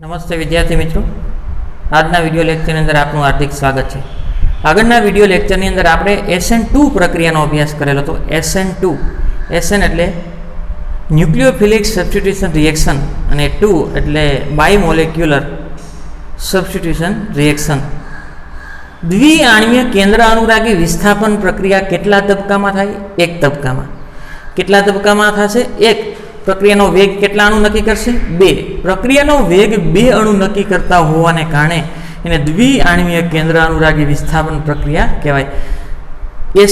નમસ્તે વિદ્યાર્થી મિત્રો, આજના વિડીયો લેક્ચરની અંદર આપનું હાર્દિક સ્વાગત છે. આગળના વિડીયો લેક્ચરની અંદર આપણે SN2 પ્રક્રિયાનો અભ્યાસ કરેલો હતો. SN2 SN એટલે ન્યુક્લિયોફિલિક સબસ્ટિટ્યુશન રિએક્શન અને 2 એટલે બાયમોલેક્યુલર સબસ્ટિટ્યુશન રિએક્શન. દ્વિઆણ્વીય કેન્દ્ર અનુરાગી વિસ્થાપન પ્રક્રિયા કેટલા તબક્કામાં થાય? એક તબક્કામાં. કેટલા તબક્કામાં થશે? એક. પ્રક્રિયાનો વેગ કેટલા અણુ નક્કી કરશે? 2. પ્રક્રિયાનો વેગ 2 અણુ નક્કી કરતા હોવાને કારણે એને દ્વિઆણ્વીય કેન્દ્ર અનુરાગી વિસ્થાપન પ્રક્રિયા કહેવાય.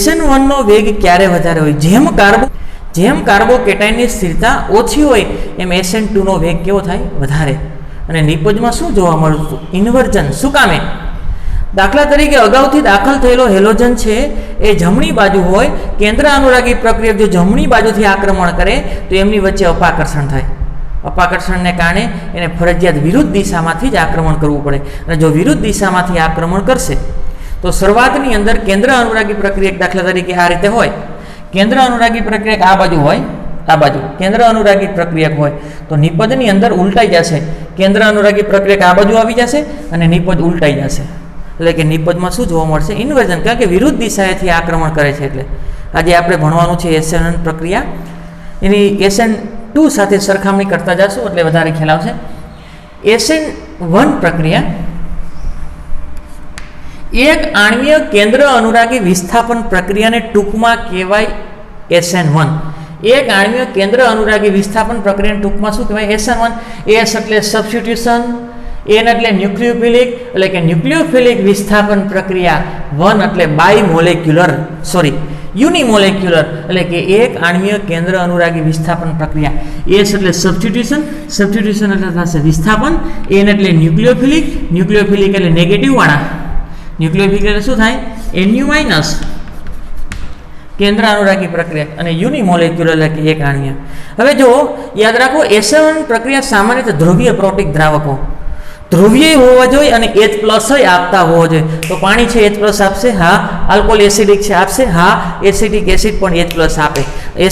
SN1 નો વેગ ક્યારે વધારે હોય? જેમ કાર્બોકેટાઇનની સ્થિરતા ઓછી હોય એમ SN2 નો વેગ કેવો થાય? વધારે. અને નિપજમાં શું જોવા મળતું? ઇન્વર્જન. શું કામે? દાખલા તરીકે અગાઉથી દાખલ થયેલો હેલોજન છે એ જમણી બાજુ હોય, કેન્દ્ર અનુરાગી પ્રક્રિયક જો જમણી બાજુથી આક્રમણ કરે તો એમની વચ્ચે અપાકર્ષણ થાય. અપાકર્ષણને કારણે એને ફરજિયાત વિરુદ્ધ દિશામાંથી જ આક્રમણ કરવું પડે. અને જો વિરુદ્ધ દિશામાંથી આક્રમણ કરશે તો શરૂઆતની અંદર કેન્દ્ર અનુરાગી પ્રક્રિયક દાખલા તરીકે આ રીતે હોય. કેન્દ્ર અનુરાગી પ્રક્રિયક આ બાજુ હોય, આ બાજુ કેન્દ્ર અનુરાગી પ્રક્રિયક હોય તો નિપજની અંદર ઉલટાઈ જશે. કેન્દ્ર અનુરાગી પ્રક્રિયક આ બાજુ આવી જશે અને નિપજ ઉલટાઈ જશે. એટલે કે નિપજમાં શું જોવા મળશે? ઇન્વર્જન. કારણ કે વિરુદ્ધ દિશાએથી આક્રમણ કરે છે. એટલે આજે આપણે ભણવાનું છે SN1 પ્રક્રિયા. એની SN2 સાથે સરખામણી કરતા જશું એટલે વધારે ખ્યાલ આવશે. SN1 પ્રક્રિયા એક આણ્વીય કેન્દ્ર અનુરાગી વિસ્થાપન પ્રક્રિયાને ટૂંકમાં કહેવાય SN1. એક આણ્વીય કેન્દ્ર અનુરાગી વિસ્થાપન પ્રક્રિયાને ટૂંકમાં શું કહેવાય? SN1. S એટલે સબસ્ટિટ્યુશન, N એટલે ન્યુક્લિયોફિલિક એટલે કે ન્યુક્લિયોફિલિક વિસ્થાપન પ્રક્રિયા, 1 એટલે યુનિમોલેક્યુલર એટલે કે એક આણ્વીય કેન્દ્ર અનુરાગી વિસ્થાપન પ્રક્રિયા. S એટલે સબસ્ટિટ્યુશન એટલે થશે વિસ્થાપન. N એટલે ન્યુક્લિયોફિલિક એટલે નેગેટિવ વાળા. ન્યુક્લિયોફિલિક એટલે શું થાય? Nu માઇનસ કેન્દ્ર અનુરાગી પ્રક્રિયા. અને યુનિમોલેક્યુલર એટલે કે એક આણ્વીય. હવે જો યાદ રાખો, SN1 પ્રક્રિયા સામાન્ય ધ્રુવીય પ્રોટિક દ્રાવકો ધ્રુવીય હોવા જોઈએ અને H+ આપતા હોવો જોઈએ. તો પાણી છે H+ આપશે? હા. આલ્કોહોલ એસિડિક છે આપશે? હા. એસિડિક એસિડ પણ H+ આપે.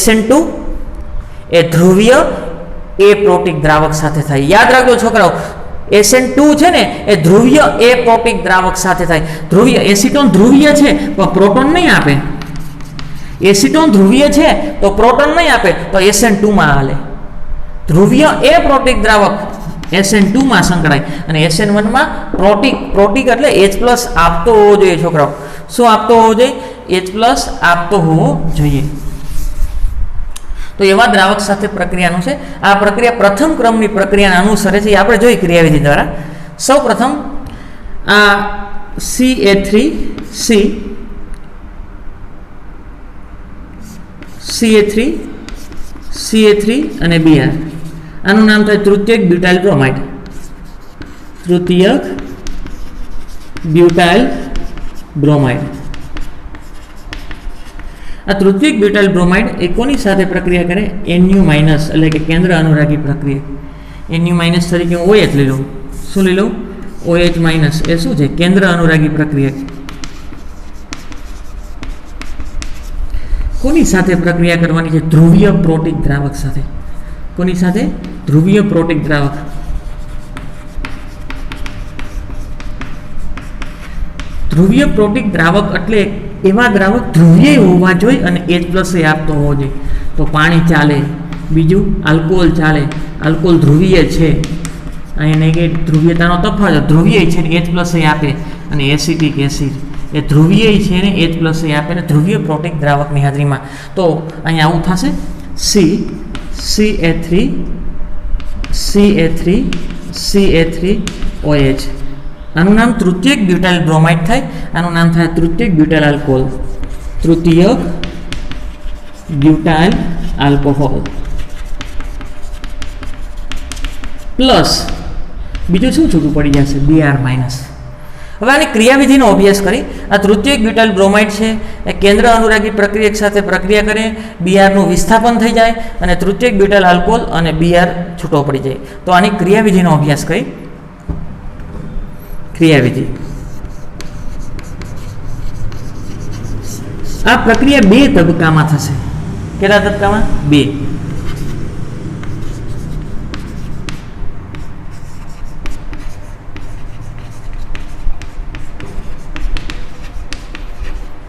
SN2 એ ધ્રુવીય એપ્રોટિક દ્રાવક સાથે થાય. યાદ રાખજો છોકરાઓ, SN2 છે ને એ ધ્રુવીય એપ્રોટિક દ્રાવક સાથે થાય. ધ્રુવીય એસિટોન ધ્રુવીય છે પણ પ્રોટોન નહીં આપે. એસિટોન ધ્રુવીય છે તો પ્રોટોન નહીં આપે, તો SN2 માં હાલે. ધ્રુવીય એપ્રોટિક દ્રાવક SN2 માં સંકળાય અને SN1 માં પ્રોટિક એટલે H+ આપતો હોવો જોઈએ. છોકરાઓ શું આપતો હોવો જોઈએ? H+ આપતો હોવો જોઈએ. તો એવા દ્રાવક સાથે પ્રક્રિયાનું છે. આ પ્રક્રિયા પ્રથમ ક્રમની પ્રક્રિયાને અનુસરે છે. આપણે જોઈ ક્રિયાવિધિ દ્વારા. સૌ પ્રથમ આ CA3 અને Br, આનું નામ થાય તૃતીયક બ્યુટાઇલ બ્રોમાઇડ. તૃતીયક બ્યુટાઇલ બ્રોમાઇડ. આ તૃતીયક બ્યુટાઇલ બ્રોમાઇડ એ કોની સાથે પ્રક્રિયા કરે? Nu માઇનસ એટલે કે કેન્દ્ર અનુરાગી પ્રક્રિયા. Nu માઇનસ તરીકે હું OH લઈ લઉં. શું લઈ લઉં? OH minus. એ શું છે? કેન્દ્ર અનુરાગી પ્રક્રિયા. કોની સાથે પ્રક્રિયા કરવાની છે? ધ્રુવીય પ્રોટિક દ્રાવક સાથે. કોની સાથે? ધ્રુવીય પ્રોટિક દ્રાવક. ધ્રુવીય પ્રોટિક દ્રાવક એટલે એવા દ્રાવક ધ્રુવીય હોવા જોઈએ અને H+ આપતો હોવો જોઈએ. તો પાણી ચાલે. બીજું આલ્કોહોલ ચાલે. આલ્કોહોલ ધ્રુવીય છે, અહીંયા નેગેટિવ ધ્રુવીયતાનો તફાવત. ધ્રુવીય છે ને H+ આપે. અને એસિટિક એસિડ એ ધ્રુવીય છે ને H+ આપે ને ધ્રુવીય પ્રોટિક દ્રાવકની હાજરીમાં. તો અહીંયા આવું થશે CA3OH. આનું નામ તૃતીયક બ્યુટાઇલ બ્રોમાઇડ થાય. આનું નામ થાય તૃતીયક બ્યુટાઇલ આલ્કોહોલ. તૃતીયક બ્યુટાઇલ આલ્કોહોલ પ્લસ બીજું શું છૂટું પડી જશે? Br minus. હવે આની ક્રિયાવિધિનો અભ્યાસ કરી. આ તૃતીયક બ્યુટાઇલ બ્રોમાઇડ છે એ કેન્દ્ર અનુરાગી પ્રક્રિયક સાથે પ્રક્રિયા કરે, Br નું વિસ્થાપન થઈ જાય અને તૃતીયક બ્યુટાઇલ આલ્કોહોલ અને Br છૂટો પડી જાય. તો આની ક્રિયાવિધિનો અભ્યાસ કરી. ક્રિયાવિધિ. આ પ્રક્રિયા 2 તબક્કામાં થશે. કેટલા તબક્કામાં? 2.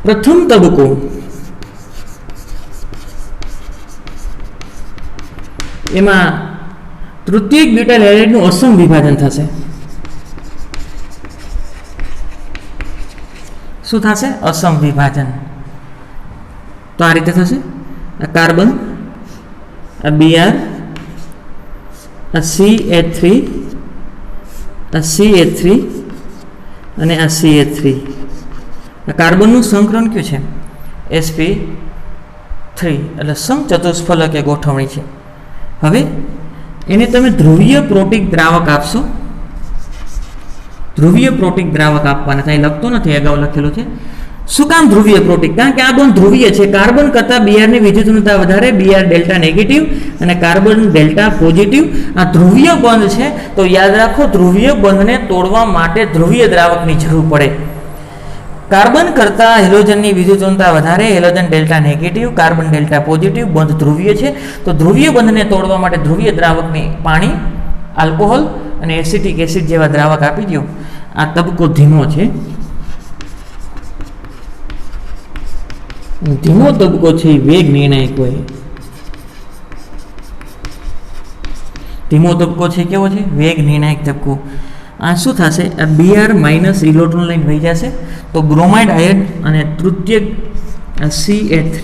પ્રથમ તબક્કો એમાં તૃતીયક બ્યુટાઇલ હેલાઇડનું અસમ વિભાજન થશે. શું થશે? અસમ વિભાજન. તો આ રીતે થશે. આ કાર્બન, આ Br, આ CH3, આ CH3 અને આ CH3. આ કાર્બનનું સંકરણ કયું છે? sp3 એટલે સમચતુષ્ફલકીય ગોઠવણી છે. હવે એને તમે ધ્રુવીય પ્રોટીક દ્રાવક આપશો. ધ્રુવીય પ્રોટીક દ્રાવક આપવાના કાંઈ લખતો નથી, અગાઉ લખેલું છે. શું કામ ધ્રુવીય પ્રોટીક? કારણ કે આ બંધ ધ્રુવીય છે. કાર્બન કરતાં Br ની વિદ્યુતઋણતા વધારે, Br ડેલ્ટા નેગેટિવ અને કાર્બન ડેલ્ટા પોઝિટિવ. આ ધ્રુવીય બંધ છે, તો યાદ રાખો ધ્રુવીય બંધને તોડવા માટે ધ્રુવીય દ્રાવકની જરૂર પડે. કાર્બન કરતાં હેલોજનની વિદ્યુતઋણતા વધારે, halogen delta negative, carbon delta positive, બંધ ધ્રુવીય છે. તો ધ્રુવીય બંધને તોડવા માટે ધ્રુવીય દ્રાવકની પાણી, આલ્કોહોલ અને એસિટિક એસિડ જેવા દ્રાવક આપી દો. આ તબક્કો ધીમો છે. ધીમો તબક્કો છે એ વેગ નિર્ણાયક હોય. ધીમો તબક્કો છે કેવો છે? વેગ નિર્ણાયક તબક્કો. આ શું થશે? આ Br માઇનસ ઇલેક્ટ્રોન લાઈન વહી જશે, તો બ્રોમાઇડ આયન અને તૃતીયક CH3,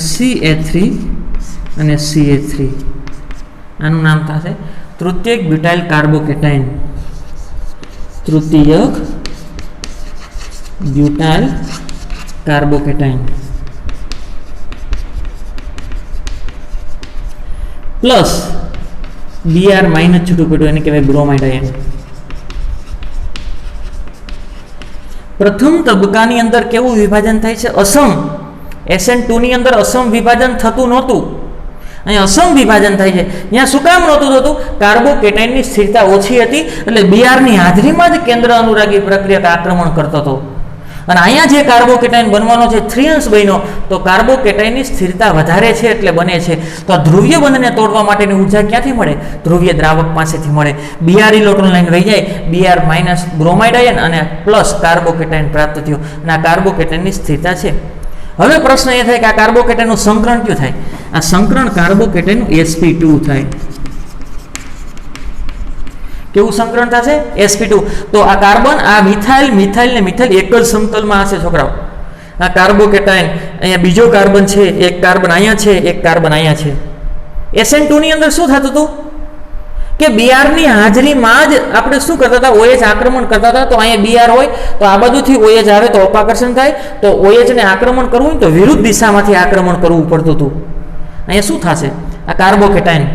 CH3 અને CH3, આનું નામ થશે તૃતીયક બ્યુટાઇલ કાર્બોકેટાઇન. તૃતીયક butyl carbocation plus Br minus છૂટું પડ્યું, એને કહેવાય બ્રોમાઇડ આયન. પ્રથમ તબક્કાની અંદર કેવું વિભાજન થાય છે? અસમ. SN2 ની અંદર અસમ વિભાજન થતું નહોતું, અહીંયા અસમ વિભાજન થાય છે. ત્યાં શું કામ નહોતું થતું? કાર્બોકેટાઇનની સ્થિરતા ઓછી હતી, એટલે Br ની હાજરીમાં જ કેન્દ્ર અનુરાગી પ્રક્રિયક આક્રમણ કરતો હતો. અને અહીંયા જે કાર્બોકેટાઇન બનવાનો છે 3 અંશ બન્યો, તો કાર્બોકેટાઇનની સ્થિરતા વધારે છે એટલે બને છે. તો આ ધ્રુવીય બંધને તોડવા માટેની ઉર્જા ક્યાંથી મળે? ધ્રુવીય દ્રાવક પાસેથી મળે. Br ઇલેક્ટ્રોન લાઈન વહી જાય, Br માઇનસ બ્રોમાઇડ આયન અને પ્લસ કાર્બોકેટાઇન પ્રાપ્ત થયો, અને આ કાર્બોકેટાઇનની સ્થિરતા છે. હવે પ્રશ્ન એ થાય કે આ કાર્બોકેટાઇનનું સંકરણ ક્યું થાય? આ સંકરણ કાર્બોકેટાઇનનું sp2 થાય. કેવું સંકરણ થશે? sp2. તો આ કાર્બન, આ મિથાઇલ, મિથાઇલ ને મિથાઇલ એક જ સમતલમાં હશે છોકરાઓ. આ કાર્બોકેટાઇન, અહીંયા બીજો કાર્બન છે, એક કાર્બન અહીંયા છે, એક કાર્બન અહીંયા છે. SN2 ની અંદર શું થતું હતું કે Br ની હાજરીમાં જ આપણે શું કરતા હતા? OH આક્રમણ કરતા હતા. તો અહીંયા Br હોય તો આ બાજુથી OH આવે તો અપાકર્ષણ થાય, તો OH ને આક્રમણ કરવું હોય તો વિરુદ્ધ દિશામાંથી આક્રમણ કરવું પડતું હતું. અહીંયા શું થશે? આ કાર્બોકેટાઇન,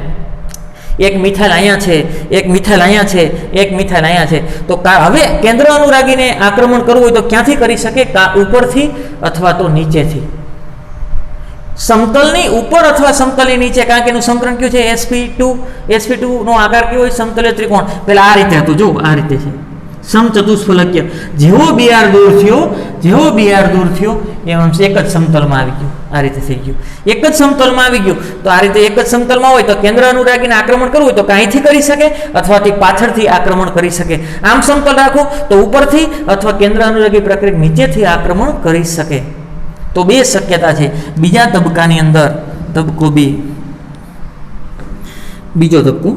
એક મિથાઇલ અહીંયા છે, એક મિથાઇલ અહીંયા છે, એક મિથાઇલ અહીંયા છે. તો હવે કેન્દ્ર અનુરાગીને આક્રમણ કરવું હોય તો ક્યાંથી કરી શકે? ઉપરથી અથવા તો નીચેથી. સમતલની ઉપર અથવા સમતલની નીચે, કારણ કે એનું સંકરણ કયું છે? sp2. sp2 નો આકાર કેવો હોય? સમતલીય ત્રિકોણ. પેલા આ રીતે હતું, જો આ રીતે છે, સમચતુષ્ફલકીય. જેવો Br દૂર થયો, જેવો Br દૂર થયો એમ એક જ સમતલમાં આવી ગયું. આ રીતે થઈ ગયું, એક જ સમતલમાં આવી ગયું. તો આ રીતે એક જ સમતલમાં હોય તો કેન્દ્ર અનુરાગીને આક્રમણ કરવું હોય તો કાંઈથી કરી શકે અથવા તે પાછળથી આક્રમણ કરી શકે. આમ સમતલ રાખો તો ઉપરથી અથવા કેન્દ્ર અનુરાગી પ્રક્રિયા નીચેથી આક્રમણ કરી શકે. તો બે શક્યતા છે. બીજા તબક્કાની અંદર તબક્કો 2, બીજો તબક્કો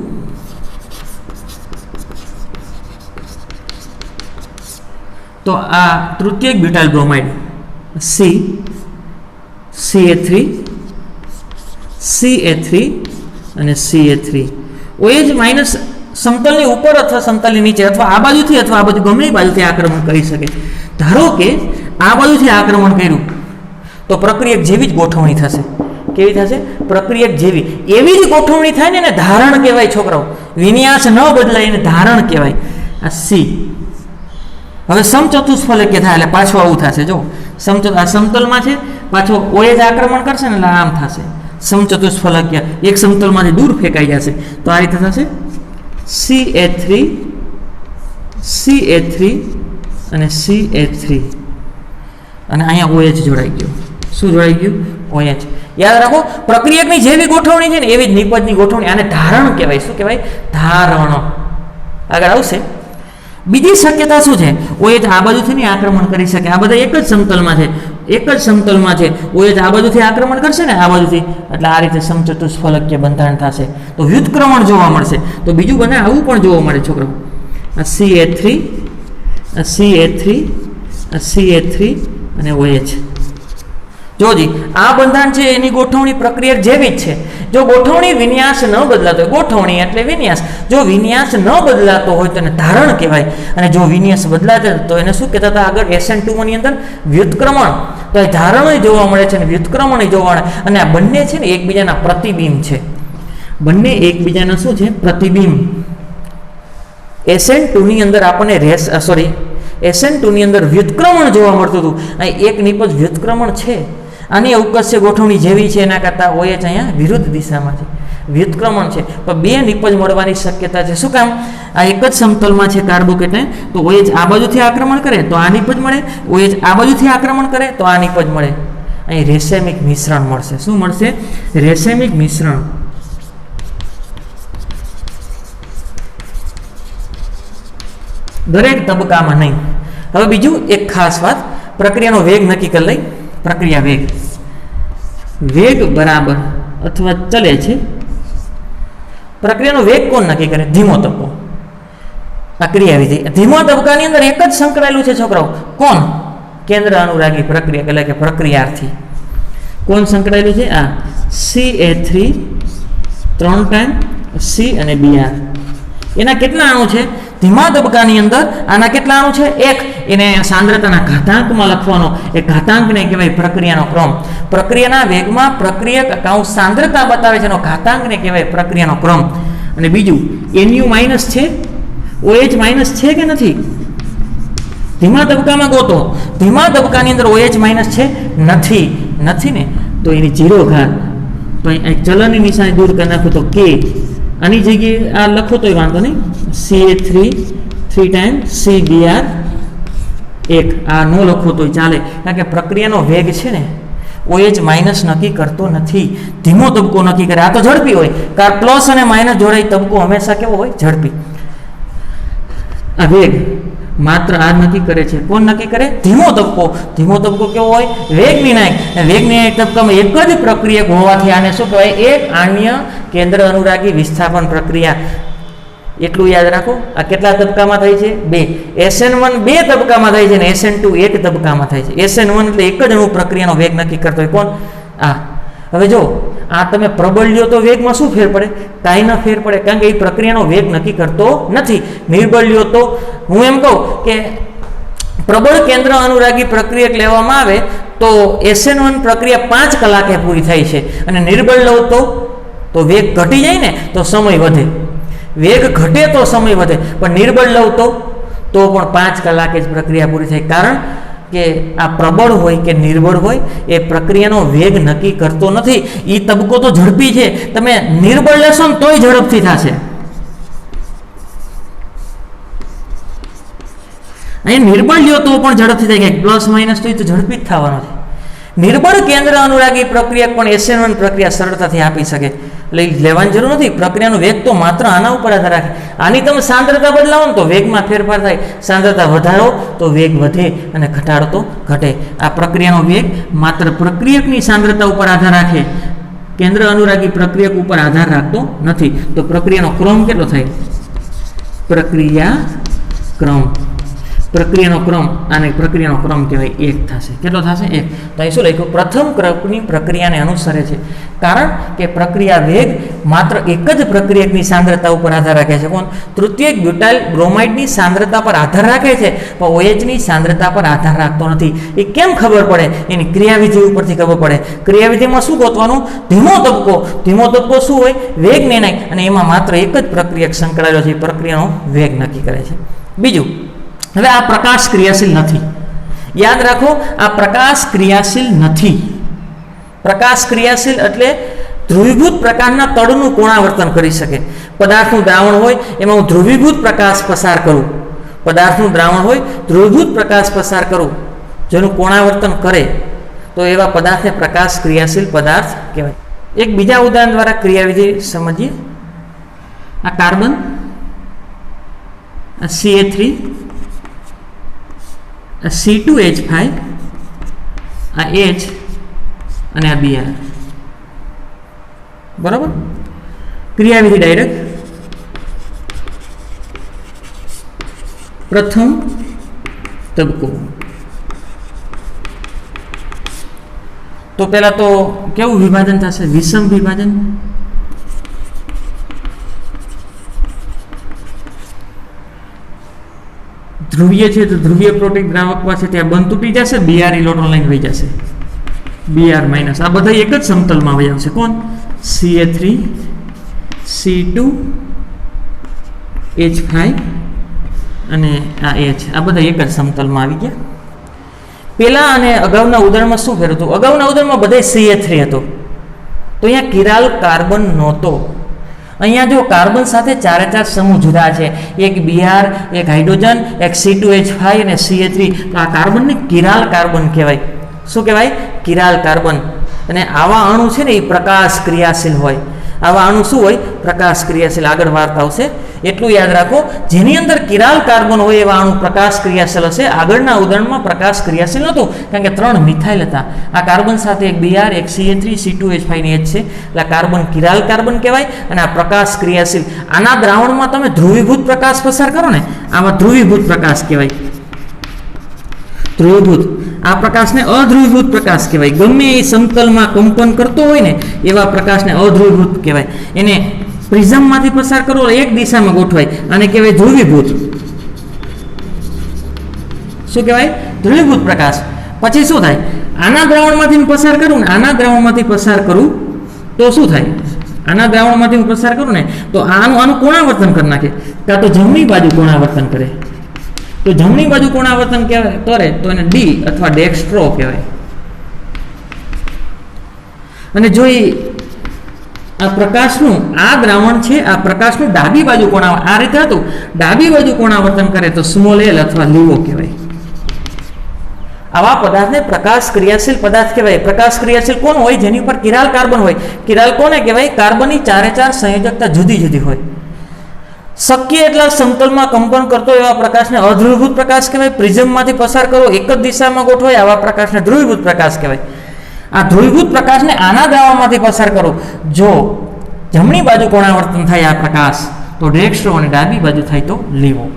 તો આ તૃતીયક બ્યુટાઇલ બ્રોમાઇડ CH3, CH3 અને CH3. OH માઇનસ સમતલની ઉપર અથવા સમતલની નીચે અથવા આ બાજુથી અથવા આ બાજુ ગમે બાજુથી આક્રમણ કરી શકે. ધારો કે આ બાજુથી આક્રમણ કર્યું તો પ્રક્રિયક જેવી જ ગોઠવણી થશે. કેવી થશે? પ્રક્રિયક જેવી. એવી જ ગોઠવણી થાય ને એને ધારણ કહેવાય છોકરાઓ. વિન્યાસ ન બદલાય એને ધારણ કહેવાય. આ C હવે સમચતુષ્ફલકીય થાય એટલે પાછું આવું થશે. જો આ સમતલમાં છે, પાછો OH આક્રમણ કરશે ને એટલે આમ થશે. સમચતુષ્ફલકીય એક સમતલમાંથી દૂર ફેંકાઈ જશે. તો આ રીતે થશે CH3, CH3 અને CH3 અને અહીંયા OH જોડાઈ ગયો. શું જોડાઈ ગયું? OH. યાદ રાખો, પ્રક્રિયકની જેવી ગોઠવણી છે ને એવી જ નિપજની ગોઠવણી. આને ધારણ કહેવાય. શું કહેવાય? ધારણ. આગળ આવશે. બીજી શક્યતા શું છે? OH આ બાજુથી નહીં આક્રમણ કરી શકે. આ બધા એક જ સમતલમાં છે, એક જ સમતલમાં છે. OH આ બાજુથી આક્રમણ કરશે ને આ બાજુથી, એટલે આ રીતે સમચતુષ્ફલકીય બંધારણ થશે, તો વ્યુત્ક્રમણ જોવા મળશે. તો બીજું બને આવું પણ જોવા મળે છોકરો. આ CH3, આ CH3, આ CH3 અને OH. જોજી આ બંધારણ છે એની ગોઠવણી પ્રક્રિયા જેવી જ છે. જો ગોઠવણી વિન્યાસ ન બદલાતો હોય, ગોઠવણી એટલે વિન્યાસ, જો વિન્યાસ ન બદલાતો હોય તો એને ધારણ કહેવાય, અને જો વિન્યાસ બદલાતો તો એને શું કહેતા હતા આગળ SN2 ની અંદર? વ્યુત્ક્રમણ. તો એ ધારણ જોવા મળે છે અને વ્યુત્ક્રમણ જોવા મળે, અને આ બંને છે ને એકબીજાના પ્રતિબિંબ છે. બંને એકબીજાના શું છે? પ્રતિબિંબ. SN2 ની અંદર આપણને SN2 ની અંદર વ્યુત્ક્રમણ જોવા મળતું હતું. અહીં એક નિપજ વ્યુત્ક્રમણ છે, આની અવકાશ્ય ગોઠવણી જેવી છે, એના કરતાં OH અહીંયા વિરુદ્ધ દિશામાં છે, વ્યુત્ક્રમણ છે. પણ બે નિપજ મળવાની શક્યતા છે. શું કામ? આ એક જ સમતલમાં છે કાર્બોકેટાઇન, તો OH આ બાજુથી આક્રમણ કરે તો આ નિપજ મળે, OH આ બાજુથી આક્રમણ કરે તો આ નિપજ મળે. અહીં રેસેમિક મિશ્રણ મળશે. શું મળશે? રેસેમિક મિશ્રણ. દરેક તબક્કામાં નહીં. હવે બીજું એક ખાસ વાત, પ્રક્રિયાનો વેગ નક્કી કરી લઈ. પ્રક્રિયા વેગ, વેગ બરાબર અથવા ચલે છે. પ્રક્રિયાનો વેગ કોણ નક્કી કરે? ધીમો તબક્કો. આ ક્રિયાવિધિ ધીમા તબક્કાની અંદર એક જ સંકળાયેલું છે છોકરાઓ. કોણ? કેન્દ્ર અનુરાગી પ્રક્રિયા, એટલે કે પ્રક્રિયાર્થી. કોણ સંકળાયેલું છે? આ CH3 3 ટાઈમ C અને Br. એના કેટલા અણુ છે ધીમા તબક્કાની અંદર? આના કેટલા અણુ છે? 1. એને સાંદ્રતાના ઘાતાંકમાં લખવાનો. એ ઘાતાંકને કહેવાય પ્રક્રિયાનો ક્રમ. પ્રક્રિયાના વેગમાં પ્રક્રિયક કૌંસ સાંદ્રતા બતાવે છે, એનો ઘાતાંકને કહેવાય પ્રક્રિયાનો ક્રમ. અને બીજું Nu માઇનસ છે, OH માઇનસ છે કે નથી? ધીમા તબક્કામાં ગોતો. ધીમા તબક્કાની અંદર OH માઇનસ છે? નથી. નથી ને, તો એની 0 ઘાત. તો અહીં ચલનની નિશાની દૂર કરી નાખો તો K. આની જગ્યાએ આ લખો તોય વાંધો નહીં. CH3 3 time CBr 1. આ ન લખો તોય ચાલે, કારણ કે પ્રક્રિયાનો વેગ છે ને OH માઇનસ નક્કી કરતો નથી, ધીમો તબક્કો નક્કી કરે. આ તો ઝડપી હોય, કારણ પ્લસ અને માઇનસ જોડાઈ તબક્કો હંમેશા કેવો હોય? ઝડપી. આ વેગ માત્ર આ નક્કી કરે છે. કોણ નક્કી કરે? ધીમો તબક્કો. ધીમો તબક્કો કેવો હોય? વેગ નિર્ણાયક. વેગ નિર્ણાયક તબક્કામાં એક જ પ્રક્રિયક હોવાથી આને શું કહેવાય? એક આણ્ય કેન્દ્ર અનુરાગી વિસ્થાપન પ્રક્રિયા. એટલું યાદ રાખો. આ કેટલા તબક્કામાં થાય છે? 2. SN1 2 તબક્કામાં થાય છે અને SN2 1 તબક્કામાં થાય છે. SN1 એટલે એક જ અણુ પ્રક્રિયાનો વેગ નક્કી કરતો હોય. કોણ? આ. હવે જો આ તમે પ્રબળ લ્યો તો વેગમાં શું ફેર પડે? કાંઈ ન ફેર પડે, કારણ કે એ પ્રક્રિયાનો વેગ નક્કી કરતો નથી. નિર્બળ લ્યો તો હું એમ કહું કે પ્રબળ કેન્દ્ર અનુરાગી પ્રક્રિયક લેવામાં આવે તો SN1 પ્રક્રિયા 5 કલાકે પૂરી થાય છે, અને નિર્બળ લો તો વેગ ઘટી જાય ને, તો સમય વધે. વેગ ઘટે તો સમય વધે, પણ નિર્બળ લઉં તો પણ 5 કલાકે જ પ્રક્રિયા પૂરી થાય. કારણ કે આ પ્રબળ હોય કે નિર્બળ હોય એ પ્રક્રિયાનો વેગ નક્કી કરતો નથી. એ તબક્કો તો ઝડપી છે, તમે નિર્બળ લેશો ને તોય ઝડપથી થશે. અહીં નિર્બળ લ્યો તો પણ ઝડપથી થાય, કે પ્લસ માઇનસ તો ઝડપી જ થવાનો છે. નિર્બળ કેન્દ્ર અનુરાગી પ્રક્રિયા પણ SN1 પ્રક્રિયા સરળતાથી આપી શકે, એટલે લેવાની જરૂર નથી. પ્રક્રિયાનો વેગ તો માત્ર આના ઉપર આધાર રાખે. આની તમે સાંદ્રતા બદલાવો ને તો વેગમાં ફેરફાર થાય, સાંદ્રતા વધારો તો વેગ વધે અને ઘટાડો તો ઘટે. આ પ્રક્રિયાનો વેગ માત્ર પ્રક્રિયકની સાંદ્રતા ઉપર આધાર રાખે, કેન્દ્ર અનુરાગી પ્રક્રિયક ઉપર આધાર રાખતો નથી. તો પ્રક્રિયાનો ક્રમ કેટલો થાય? પ્રક્રિયા ક્રમ. પ્રક્રિયાનો ક્રમ આને પ્રક્રિયાનો ક્રમ કહેવાય, 1 થશે. કેટલો થશે? 1. તો અહીં શું લખ્યું? પ્રથમ ક્રમની પ્રક્રિયાને અનુસરે છે, કારણ કે પ્રક્રિયા વેગ માત્ર એક જ પ્રક્રિયકની સાંદ્રતા ઉપર આધાર રાખે છે. કોણ? તૃતીયક બ્યુટાઇલ બ્રોમાઇડની સાંદ્રતા પર આધાર રાખે છે, પણ OHની સાંદ્રતા પર આધાર રાખતો નથી. એ કેમ ખબર પડે? એની ક્રિયાવિધિ ઉપરથી ખબર પડે. ક્રિયાવિધિમાં શું ગોતવાનું? ધીમો તબક્કો. ધીમો તબક્કો શું હોય? વેગ નિર્ણાયક, અને એમાં માત્ર એક જ પ્રક્રિયક સંકળાયેલો છે, પ્રક્રિયાનો વેગ નક્કી કરે છે. બીજું, હવે આ પ્રકાશ ક્રિયાશીલ નથી. યાદ રાખો, આ પ્રકાશ ક્રિયાશીલ નથી. પ્રકાશ ક્રિયાશીલ એટલે ધ્રુવીભૂત પ્રકાશના તળનું કોણાવર્તન કરી શકે. પદાર્થનું દ્રાવણ હોય એમાં હું ધ્રુવીભૂત પ્રકાશ પસાર કરું. પદાર્થનું દ્રાવણ હોય, ધ્રુવીભૂત પ્રકાશ પસાર કરું, જેનું કોણાવર્તન કરે, તો એવા પદાર્થને પ્રકાશ ક્રિયાશીલ પદાર્થ કહેવાય. એક બીજા ઉદાહરણ દ્વારા ક્રિયાવિધિ સમજીએ. આ કાર્બન આ CH3 આ C2H5 આ H અને આ Br બરાબર ક્રિયાવિધિ ડાયરેક્ટ પ્રથમ તબક્કો તો પહેલા તો કેવું વિભાજન થશે વિષમ વિભાજન ધ્રુવીય છે તો ધ્રુવીય પ્રોટીન દ્રાવક પાસે ત્યાં બંધ તૂટી જશે Br ઇલેક્ટ્રોન લાઈન વહી જશે Br માઇનસ આ બધા એક જ સમતલમાં વહી આવશે કોણ Ca3 C2H5 અને આ H આ બધા એક જ સમતલમાં આવી ગયા પેલા અને અગાઉના ઉદાહરણમાં શું ફેર હતું અગાઉના ઉદાહરણમાં બધે CH3 હતો તો અહીંયા કિરાલ કાર્બન નહોતો અહીંયા જો કાર્બન સાથે ચારે ચાર સમૂહ જુદા છે એક Br એક હાઇડ્રોજન એક C2H5 અને CH3 તો આ કાર્બનને કિરાલ કાર્બન કહેવાય શું કહેવાય કિરાલ કાર્બન અને આવા અણુ છે ને એ પ્રકાશ ક્રિયાશીલ હોય આવા અણુ શું હોય પ્રકાશ ક્રિયાશીલ આગળ વાર્તા આવશે એટલું યાદ રાખો જેની અંદર કિરાલ કાર્બન હોય એવા અણુ પ્રકાશ ક્રિયાશીલ હશે આગળના ઉદાહરણમાં પ્રકાશ ક્રિયાશીલ નહોતું કારણ કે 3 મિથાઇલ હતા આ કાર્બન સાથે એક Br એક CH3 C2H5 ની H છે એટલે કાર્બન કિરાલ કાર્બન કહેવાય અને આ પ્રકાશ ક્રિયાશીલ આના દ્રાવણમાં તમે ધ્રુવીભૂત પ્રકાશ પસાર કરો ને આમાં ધ્રુવીભૂત પ્રકાશ કહેવાય ધ્રુવીભૂત આ પ્રકાશને અધ્રુવીભૂત પ્રકાશ કહેવાય ગમે એ સમતલમાં કંપન કરતો હોય ને એવા પ્રકાશને અધ્રુવીભૂત કહેવાય એને પ્રિઝમમાંથી પસાર કરો એક દિશામાં ગોઠવાય અને કહેવાય ધ્રુવીભૂત શું કહેવાય ધ્રુવીભૂત પ્રકાશ પછી શું થાય આના દ્રાવણમાંથી પસાર કરું ને આના દ્રાવણમાંથી પસાર કરું તો શું થાય આના દ્રાવણમાંથી હું પસાર કરું ને તો આનું કોણાવર્તન કરી નાખે કાં તો જમણી બાજુ કોણાવર્તન કરે તો જમણી બાજુ કોણાવર્તન કરે તો એને ડી અથવા ડેક્સ્ટ્રો કહેવાય અને જો આ પ્રકાશનું આ દ્રાવણ છે આ પ્રકાશનું ડાબી બાજુ કોણાવર્તન આ રીતે હતું ડાબી બાજુ કોણાવર્તન કરે તો સ્મોલ એલ અથવા લીવો કહેવાય આવા પદાર્થને પ્રકાશ ક્રિયાશીલ પદાર્થ કહેવાય પ્રકાશ ક્રિયાશીલ કોણ હોય જેની ઉપર કિરાલ કાર્બન હોય કિરાલ કોને કહેવાય કાર્બનની ચારે ચાર સંયોજકતા જુદી જુદી હોય શક્ય એટલા સમતલમાં કંપન કરતો એવા પ્રકાશને અધ્રુવીભૂત પ્રકાશ કહેવાય પ્રિઝમમાંથી પસાર કરો એક જ દિશામાં ગોઠવાય આવા પ્રકાશને ધ્રુવીભૂત પ્રકાશ કહેવાય આ ધ્રુવીભૂત પ્રકાશને આના દ્રાવણમાંથી પસાર કરો જો જમણી બાજુ કોણાવર્તન થાય આ પ્રકાશ તો ડેક્સ્ટ્રો અને ડાબી બાજુ થાય તો લીવો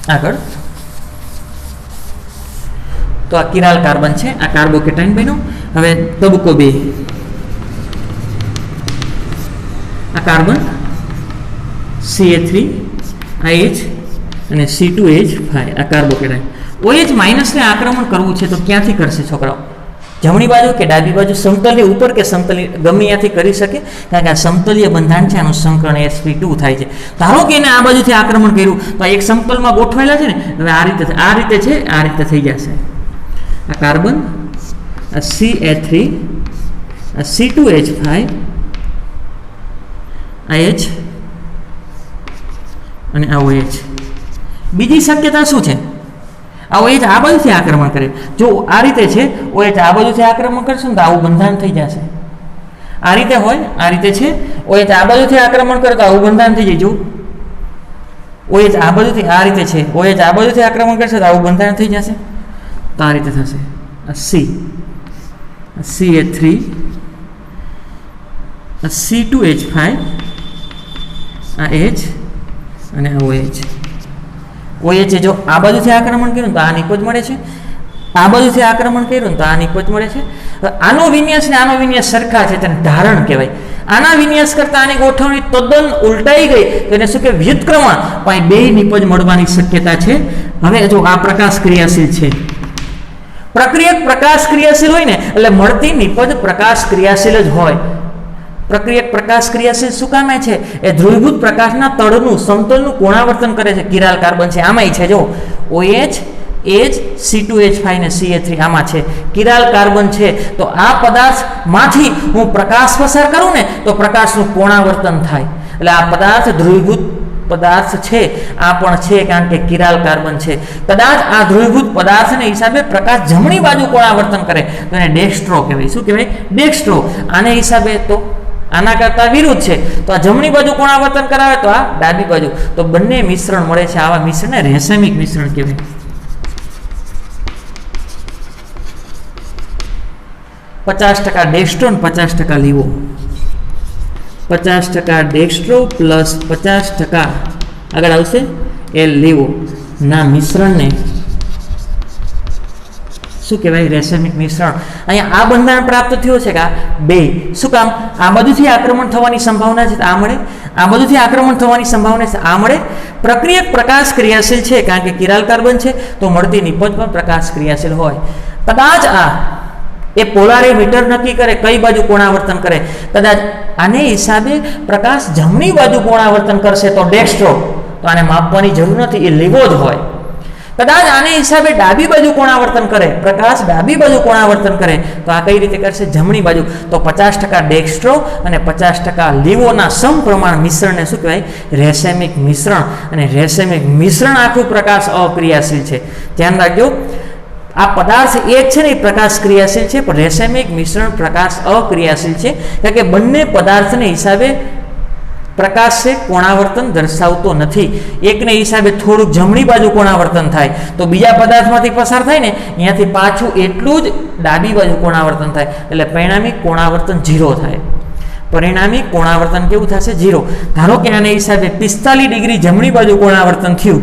આગળ તો આ કિરાલ કાર્બન છે આ કાર્બોકેટાઇન બન્યો હવે તબક્કો 2 આ કાર્બન CH3 આ H અને C2H5 આ કાર્બોકેટાઇન OH માઇનસને આક્રમણ કરવું છે તો ક્યાંથી કરશે છોકરાઓ જમણી બાજુ કે ડાબી બાજુ સમતલની ઉપર કે સમતલની ગમે ત્યાંથી કરી શકે કારણ કે આ સમતલીય બંધાણ છે આનું સંકરણ sp2 થાય છે ધારો કે એને આ બાજુથી આક્રમણ કર્યું તો એક સમતલમાં ગોઠવાયેલા છે ને હવે આ રીતે છે આ રીતે થઈ જશે આ કાર્બન આ CH3 આ C2H5 આ H અને આ OH બીજી શક્યતા શું છે આ OH આ બાજુથી આક્રમણ કરે જો આ રીતે છે OH આ બાજુથી આક્રમણ કરશે ને તો આવું બંધાણ થઈ જશે આ રીતે હોય આ રીતે છે OH આ બાજુથી આક્રમણ કરે તો આવું બંધાણ થઈ જાય જો OH આ બાજુથી આ રીતે છે OH આ બાજુથી આક્રમણ કરશે તો આવું બંધારણ થઈ જશે તો આ રીતે થશે આ C CH3 આ C2H5 આ H અને આ OH જો આ બાજુથી આક્રમણ કર્યું તો આ નિપજ મળે છે આ બાજુથી આક્રમણ કર્યું તો આ નિપજ મળે છે આનો વિન્યાસ ને આનો વિન્યાસ સરખા છે તેને ધારણ કહેવાય આના વિન્યાસ કરતા આની ગોઠવણી તદ્દન ઉલટાઈ ગઈ તો એને શું કે વ્યુત્ક્રમણ પણ બે નિપજ મળવાની શક્યતા છે હવે જો આ પ્રકાશ ક્રિયાશીલ છે પ્રક્રિયક પ્રકાશ ક્રિયાશીલ હોય ને એટલે મળતી નિપજ પ્રકાશ ક્રિયાશીલ જ હોય પ્રક્રિયક પ્રકાશ ક્રિયાશીલ શું કામે છે એ ધ્રુવીભૂત પ્રકાશના તળનું સમતલનું કોણાવર્તન કરે છે કિરાલ કાર્બન છે આમાંય છે જો OH H C2H5 ને CH3 આમાં છે કિરાલ કાર્બન છે તો આ પદાર્થમાંથી હું પ્રકાશ પસાર કરું ને તો પ્રકાશનું કોણાવર્તન થાય એટલે આ પદાર્થ ધ્રુવીભૂત પદાર્થ છે આ પણ છે કારણ કે કિરાલ કાર્બન છે કદાચ આ ધ્રુવીભૂત પદાર્થને હિસાબે પ્રકાશ જમણી બાજુ કોણાવર્તન કરે તો એને ડેક્સ્ટ્રો કહેવાય શું કહેવાય ડેક્સ્ટ્રો આને હિસાબે તો આના કરતા વિરુદ્ધ છે, તો આ જમણી બાજુ કોણ આવર્તન કરાવે તો આ ડાબી બાજુ, તો બંને મિશ્રણ મળે છે, આવા મિશ્રણને રેસેમિક મિશ્રણ કહેવાય. 50% ડેક્સ્ટ્રો ને 50% લીવો, 50% ડેક્સ્ટ્રો પ્લસ 50% આગળ આવશે એ લીવો ના મિશ્રણને શું કહેવાય? રેસેમિક મિશ્રણ. અહીંયા આ બંધારણ પ્રાપ્ત થયું છે કે આ બે શું કામ? આ બધુંથી આક્રમણ થવાની સંભાવના છે, આ મળે. આ બધુંથી આક્રમણ થવાની સંભાવના છે, આ મળે. પ્રક્રિયક પ્રકાશ ક્રિયાશીલ છે, કારણ કે કિરાલ કાર્બન છે, તો મળતી નિપજ પણ પ્રકાશ ક્રિયાશીલ હોય. કદાચ આ એ પોલારીમીટર નક્કી કરે કઈ બાજુ કોણાવર્તન કરે. કદાચ આને હિસાબે પ્રકાશ જમણી બાજુ કોણાવર્તન કરશે તો ડેક્સ્ટ્રો, તો આને માપવાની જરૂર નથી, એ લીવો જ હોય. કદાચ આને હિસાબે ડાબી બાજુ કોણાવર્તન કરે, પ્રકાશ ડાબી બાજુ કોણાવર્તન કરે, તો આ કઈ રીતે કરશે? જમણી બાજુ. તો 50% ડેક્સ્ટ્રો અને 50% લીવોના સમપ્રમાણ મિશ્રણને શું કહેવાય? રેસેમિક મિશ્રણ. અને રેસેમિક મિશ્રણ આખું પ્રકાશ અક્રિયાશીલ છે. ધ્યાન રાખજો, આ પદાર્થ એક છે ને એ પ્રકાશ ક્રિયાશીલ છે, પણ રેસેમિક મિશ્રણ પ્રકાશ અક્રિયાશીલ છે, કારણ કે બંને પદાર્થને હિસાબે પ્રકાશ છે કોણાવર્તન દર્શાવતો નથી. એકને હિસાબે થોડુંક જમણી બાજુ કોણાવર્તન થાય, તો બીજા પદાર્થમાંથી પસાર થાય ને અહીંયાથી પાછું એટલું જ ડાબી બાજુ કોણાવર્તન થાય, એટલે પરિણામી કોણાવર્તન 0 થાય. પરિણામી કોણાવર્તન કેવું થશે? 0. ધારો કે આને હિસાબે 45 ડિગ્રી જમણી બાજુ કોણાવર્તન થયું,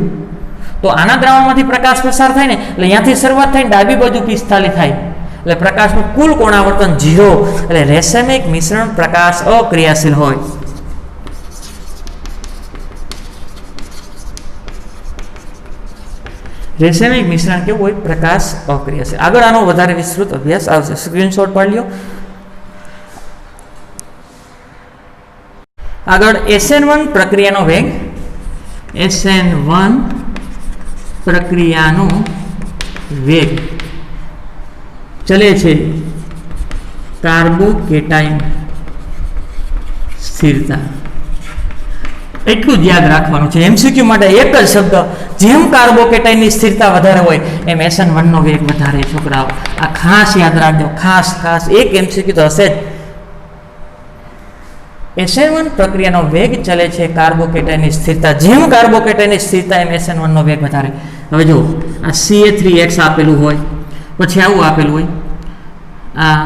તો આના દ્રાવણમાંથી પ્રકાશ પસાર થાય ને, એટલે અહીંયાથી શરૂઆત થઈને ડાબી બાજુ 45 થાય, એટલે પ્રકાશનું કુલ કોણાવર્તન 0. એટલે રેસેમિક મિશ્રણ પ્રકાશ અક્રિયાશીલ હોય. રેસેમિક મિશ્રણ કેવું હોય? પ્રકાશ અક્રિયાશીલ. આગળ આનો વધારે વિસ્તૃત અભ્યાસ આવશે, સ્ક્રીનશોટ પાડી લ્યો. આગળ SN1 પ્રક્રિયાનો વેગ. SN1 પ્રક્રિયાનો વેગ ચલે છે કાર્બોકેટાઇન સ્થિરતા. એટલું જ યાદ રાખવાનું છે એમસીક્યુ માટે, એક જ શબ્દ, જેમ કાર્બોકેટાઇનની સ્થિરતા વધારે હોય એમ SN1 નો વેગ વધારે. છોકરાઓ આ ખાસ યાદ રાખજો, ખાસ એક એમસીક્યુ તો હશે જ. SN1 પ્રક્રિયાનો વેગ ચલે છે કાર્બોકેટાઇનની સ્થિરતા, જેમ કાર્બોકેટાઇનની સ્થિરતા એમ SN1 નો વેગ વધારે. હવે જો આ CA3X આપેલું હોય, પછી આવું આપેલું હોય, આ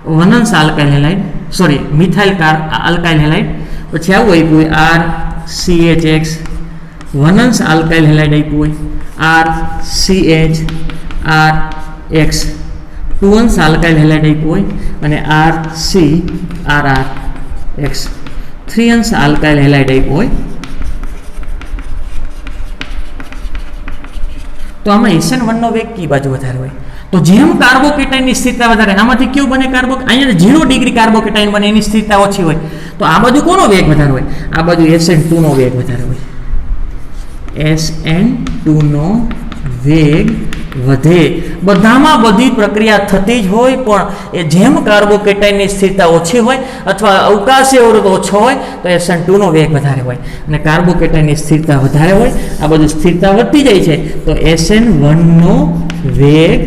વનંશ alkyl halide, sorry methyl alkyl halide, પછી આવું આપ્યું હોય RCHX, વનંશ આલ્કાઇલ હેલાઇડ આપ્યું હોય RCHRX, ટુવંશ આલ્કાઇલ હેલાઇડ આપ્યું હોય અને RCRRX, થ્રીઅંશ આલ્કાઇલ હેલાઇડ આપ્યું હોય. તો આમાં SN1 નો વેગ કઈ બાજુ વધારે હોય? તો જેમ કાર્બોકેટાઇનની સ્થિરતા વધારે, આમાંથી કેવું બને? અહીંયા 0 ડિગ્રી કાર્બોકેટાઇન બને, એની સ્થિરતા ઓછી હોય, તો આ બાજુ કોનો વેગ વધારે હોય? આ બાજુ SN2 નો વેગ વધારે હોય. SN2 નો વેગ વધે. બધામાં બધી પ્રક્રિયા થતી જ હોય, પણ એ જેમ કાર્બોકેટાઇનની સ્થિરતા ઓછી હોય અથવા અવકાશી અવરોધ ઓછો હોય તો SN2 નો વેગ વધારે હોય, અને કાર્બોકેટાઇનની સ્થિરતા વધારે હોય, આ બધું સ્થિરતા વધતી જાય છે, તો SN1 નો વેગ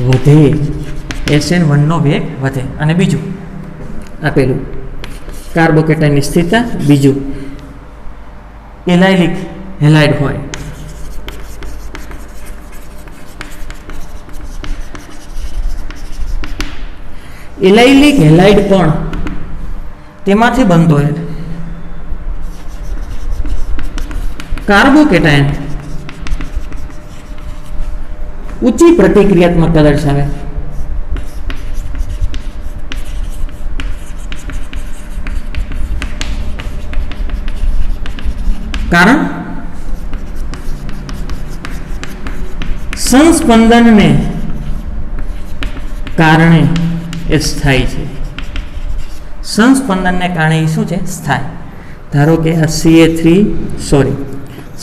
વધે. SN1 નો વેગ વધે. અને બીજું આપેલું કાર્બોકેટાઇનની સ્થિરતા, બીજું એલાઇલિક હેલાઇડ હોય, એલાઇલિક હેલાઇડ પણ તેમાંથી બનતો હોય કાર્બોકેટાઇન ઊંચી પ્રતિક્રિયાત્મકતા દર્શાવે. કારણ સંસ્પંદનને કારણે એ સ્થાયી છે. સંસ્પંદનને કારણે એ શું છે? સ્થાયી. ધારો કે આ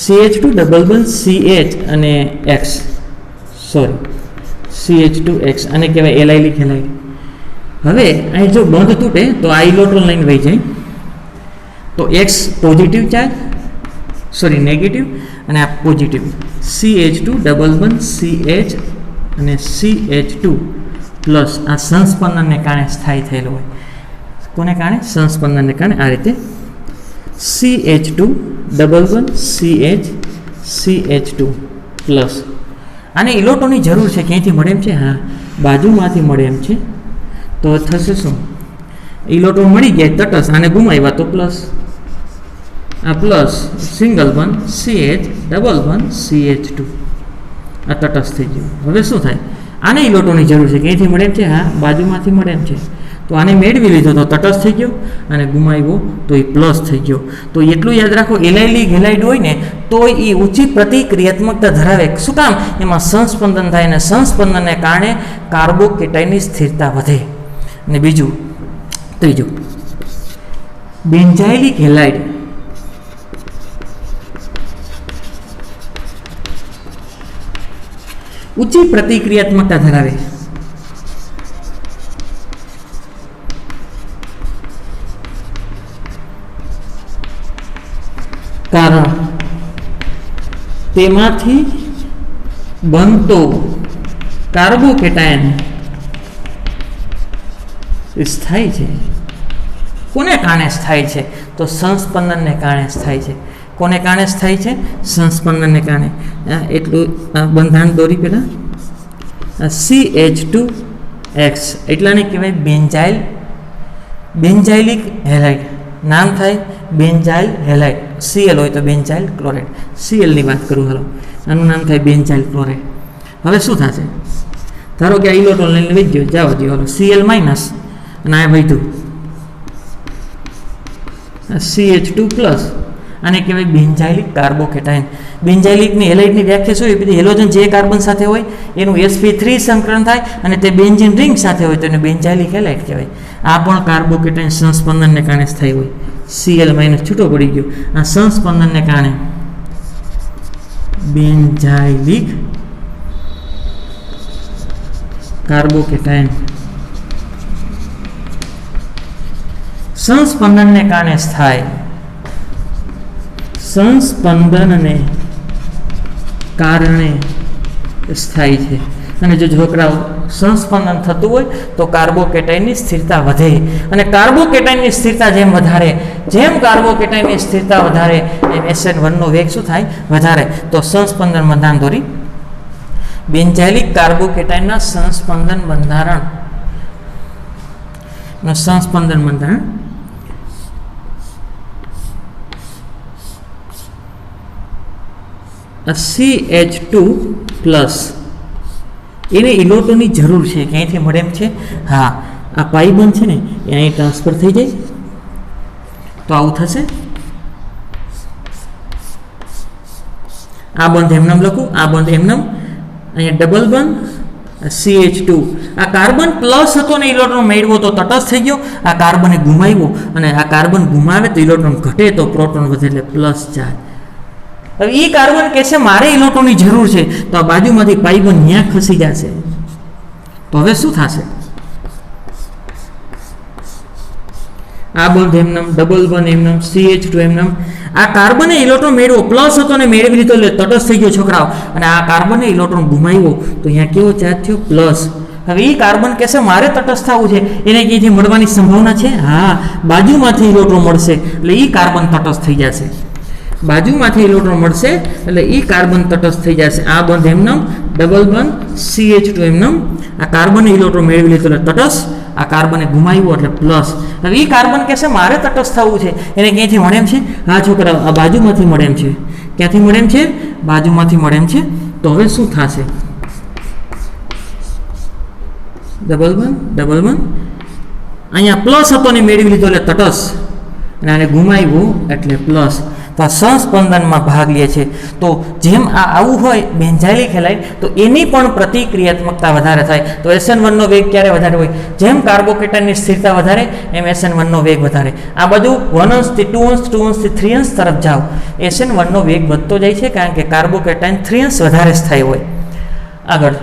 CH2 ડબલ બોન્ડ CH અને X, સોરી CH2X, અને કહેવાય એલાઇલિક હેલાઇડ. હવે અહીં જો બંધ તૂટે તો આ ઇલેક્ટ્રોન લાઈન વહી જાય, તો X positive charge, sorry negative, અને આ positive. CH2 double bond CH અને CH2 પ્લસ આ સંસ્પંદનને કારણે સ્થાયી થયેલો હોય. કોને કારણે? સંસ્પંદનને કારણે. આ રીતે CH2 double one CH2 plus. આને ઇલેક્ટ્રોનની જરૂર છે, ક્યાંયથી મળે એમ છે? હા, બાજુમાંથી મળે એમ છે. તો થશે શું? ઇલેક્ટ્રોન મળી ગયા તટસ્થ, આને ગુમાવ્યા તો પ્લસ, આ plus single one CH double one CH2, આ તટસ્થ થઈ ગયું. હવે શું થાય? આને ઇલેક્ટ્રોનની જરૂર છે, ક્યાંયથી મળે એમ છે? હા, બાજુમાંથી મળે એમ છે. તો આને મેળવી લીધો તો તટસ્થ થઈ ગયો, અને ગુમાવ્યો તો એ પ્લસ થઈ ગયો. તો એટલું યાદ રાખો, એલાઇલિક હેલાઇડ હોય ને તો એ ઊંચી પ્રતિક્રિયાત્મકતા ધરાવે. શું કામ? એમાં સંસ્પંદન થાય, અને સંસ્પંદનને કારણે કાર્બોકેટાઇનની સ્થિરતા વધે. અને બીજું, ત્રીજું, બેન્ઝાઇલિક હેલાઇડ ઊંચી પ્રતિક્રિયાત્મકતા ધરાવે. કારણ તેમાંથી બનતો કાર્બોકેટાયન સ્થાયી છે. કોને કારણે સ્થાયી છે? તો સંસ્પંદનને કારણે સ્થાયી છે. કોને કારણે સ્થાયી છે? સંસ્પંદનને કારણે. એટલું બંધારણ દોરી પહેલાં CH2X એટલાને કહેવાય બેન્ઝાઇલિક હેલાઇડ. નામ થાય બેન્ઝાઇલ હેલાઇડ. Cl હોય તો બેન્ઝાઇલ ક્લોરાઇડ. Cl ની વાત કરું, હાલો, આનું નામ થાય બેન્ઝાઇલ ક્લોરાઇડ. હવે શું થશે? ધારો કે આ ઇલેક્ટ્રોન લઈને વધ્યો, જવા દો, હાલો, Cl માઇનસ, અને આ વધ્યું CH2 પ્લસ. આને કહેવાય બેન્ઝાઇલિક કાર્બોકેટાયન. બેન્ઝાઇલિકની હેલાઇડની વ્યાખ્યા શું? એ બધી હેલોજન જે કાર્બન સાથે હોય એનું sp3 સંકરણ થાય, અને તે બેન્ઝીન રિંગ સાથે હોય તો એને બેન્ઝાઇલિક હેલાઇડ કહેવાય. આ પણ કાર્બોકેટાયન સંસ્પંદનને કારણે સ્થાયી હોય. Cl માઇનસ છૂટો પડી ગયો. આ સંસ્પંદનને કારણે બેન્ઝાઇલિક કાર્બોકેટાયન સંસ્પંદનને કારણે સ્થાયી. સંસ્પંદનને કારણે સ્થાયી છે. અને જો છોકરાઓ સંસ્પંદન થતું હોય તો કાર્બોકેટાઇનની સ્થિરતા વધે, અને કાર્બોકેટાઇનની સ્થિરતા જેમ કાર્બોકેટાઇનની સ્થિરતા વધારે એમ SN1 નો વેગ શું થાય? વધારે. તો સંસ્પંદન બંધારણ દોરી. બેન્ઝાઇલિક કાર્બોકેટાઇનના સંસ્પંદન બંધારણ CH2 પ્લસ. એને ઇલેક્ટ્રોનની જરૂર છે, ક્યાંયથી મળે એમ છે? હા, આ પાઈ બંધ છે ને એ અહીં ટ્રાન્સફર થઈ જાય તો આવું થશે. આ બંધ એમનામ લખું, આ બંધ એમનામ, અહીંયા ડબલ બંધ CH2. આ કાર્બન પ્લસ હતો ને ઇલેક્ટ્રોન મેળવ્યો તો તટસ્થ થઈ ગયો. આ કાર્બને ગુમાવ્યો, અને આ કાર્બન ગુમાવે તો ઇલેક્ટ્રોન ઘટે તો પ્રોટોન વધે, એટલે પ્લસ ચાર્જ. હવે એ કાર્બન કહે છે મારે ઇલેક્ટ્રોનની જરૂર છે, તો આ બાજુમાંથી પાઈ બંધ ન્યા ખસી જશે. તો હવે શું થશે? આ બંધ એમનામ, ડબલ બંધ એમનામ, CH2 એમનામ. આ કાર્બને ઇલેક્ટ્રોન મેળવ્યો, પ્લસ હતો ને મેળવી લીધો એટલે તટસ્થ થઈ ગયો છોકરાઓ. અને આ કાર્બને ઇલેક્ટ્રોન ગુમાવ્યો તો અહીંયા કેવો ચાર્જ થયો? પ્લસ. હવે એ કાર્બન કહેશે મારે તટસ્થ થવું છે, એને ક્યાંથી મળવાની સંભાવના છે? હા, બાજુમાંથી ઇલેક્ટ્રોન મળશે એટલે એ કાર્બન તટસ્થ થઈ જશે. બાજુમાંથી ઇલેક્ટ્રોન મળશે એટલે એ કાર્બન તટસ્થ થઈ જશે. આ બંધ એમનામ, ડબલ બંધ CH2 એમનામ. આ કાર્બને ઇલેક્ટ્રોન મેળવી લીધો એટલે તટસ્થ, આ કાર્બને ગુમાવ્યો એટલે પ્લસ. હવે એ કાર્બન કહેશે મારે તટસ્થ થવું છે, એને ક્યાંથી મળે એમ છે? હા છોકરા, આ બાજુમાંથી મળે એમ છે. ક્યાંથી મળે એમ છે? બાજુમાંથી મળે એમ છે. તો હવે શું થશે? ડબલ બંધ, અહીંયા પ્લસ હતો ને મેળવી લીધો એટલે તટસ્થ, અને આને ગુમાવ્યું એટલે પ્લસ. તો આ સંસ્પંદનમાં ભાગ લે છે. તો જેમ આ આવું હોય બેન્ઝાઇલિક હેલાઇડ, તો એની પણ પ્રતિક્રિયાત્મકતા વધારે થાય. તો SN1 નો વેગ ક્યારે વધારે હોય? જેમ કાર્બોકેટાઇનની સ્થિરતા વધારે એમ SN1 નો વેગ વધારે. આ બધું 1 અંશથી 2 અંશ, 2 અંશથી 3 અંશ તરફ જાઓ, SN1 નો વેગ વધતો જાય છે, કારણ કે કાર્બોકેટાઇન 3 અંશ વધારે સ્થાયી હોય. આગળ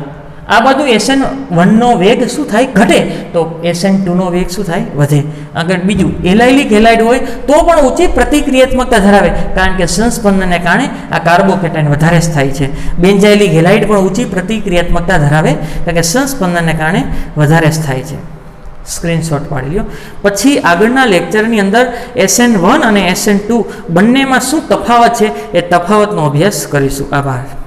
આ બધું SN1 નો વેગ શું થાય? ઘટે. તો SN2 નો વેગ શું થાય? વધે. આગળ બીજું, એલાઇલિક હેલાઇડ હોય તો પણ ઊંચી પ્રતિક્રિયાત્મકતા ધરાવે, કારણ કે સંસ્પંદનને કારણે આ કાર્બોકેટાઇન વધારે સ્થાયી છે. બેન્ઝાઇલિક હેલાઇડ પણ ઊંચી પ્રતિક્રિયાત્મકતા ધરાવે, કારણ કે સંસ્પંદનને કારણે વધારે સ્થાયી છે. સ્ક્રીનશોટ પાડી લ્યો. પછી આગળના લેક્ચરની અંદર SN1 અને SN2 બંનેમાં શું તફાવત છે એ તફાવતનો અભ્યાસ કરીશું. આભાર.